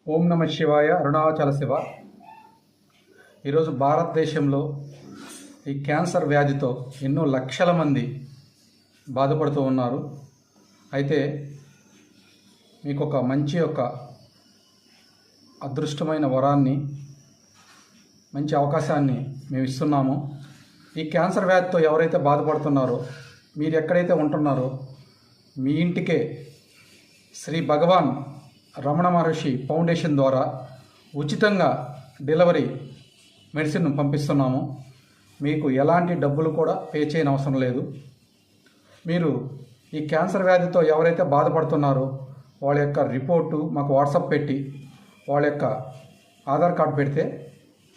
ఓం నమ శివాయ. అరుణాచల శివ. ఈరోజు భారతదేశంలో ఈ క్యాన్సర్ వ్యాధితో ఎన్నో లక్షల మంది బాధపడుతూ ఉన్నారు. అయితే మీకు ఒక మంచి అదృష్టమైన వరాన్ని, మంచి అవకాశాన్ని మేము ఇస్తున్నాము. ఈ క్యాన్సర్ వ్యాధితో ఎవరైతే బాధపడుతున్నారో, మీరు ఎక్కడైతే ఉంటున్నారో మీ ఇంటికే శ్రీ భగవాన్ రమణ మహర్షి ఫౌండేషన్ ద్వారా ఉచితంగా డెలివరీ మెడిసిన్ పంపిస్తున్నాము. మీకు ఎలాంటి డబ్బులు కూడా పే చేయని అవసరం లేదు. మీరు ఈ క్యాన్సర్ వ్యాధితో ఎవరైతే బాధపడుతున్నారో వాళ్ళ యొక్క రిపోర్టు మాకు వాట్సాప్ పెట్టి వాళ్ళ యొక్క ఆధార్ కార్డు పెడితే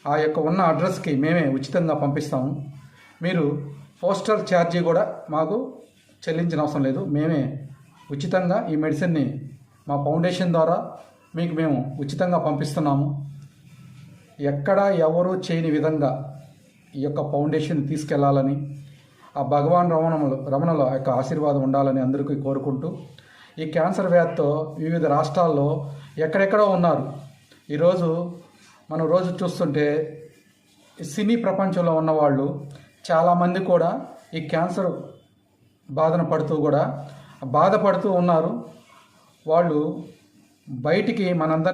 ఆ యొక్క ఉన్న అడ్రస్కి మేమే ఉచితంగా పంపిస్తాము. మీరు పోస్టల్ ఛార్జీ కూడా మాకు చెల్లించిన అవసరం లేదు. మేమే ఉచితంగా ఈ మెడిసిన్ని మా ఫౌండేషన్ ద్వారా మీకు మేము ఉచితంగా పంపిస్తున్నాము. ఎక్కడా ఎవరూ చేయని విధంగా ఈ యొక్క ఫౌండేషన్ తీసుకెళ్లాలని, ఆ భగవాన్ రమణల యొక్క ఆశీర్వాదం ఉండాలని అందరికీ కోరుకుంటూ, ఈ క్యాన్సర్ వ్యాధితో వివిధ రాష్ట్రాల్లో ఎక్కడెక్కడో ఉన్నారు. ఈరోజు మనం రోజు చూస్తుంటే సినీ ప్రపంచంలో ఉన్నవాళ్ళు చాలామంది కూడా ఈ క్యాన్సర్ బాధపడుతూ ఉన్నారు. వాళ్ళు బయటికి మనందరం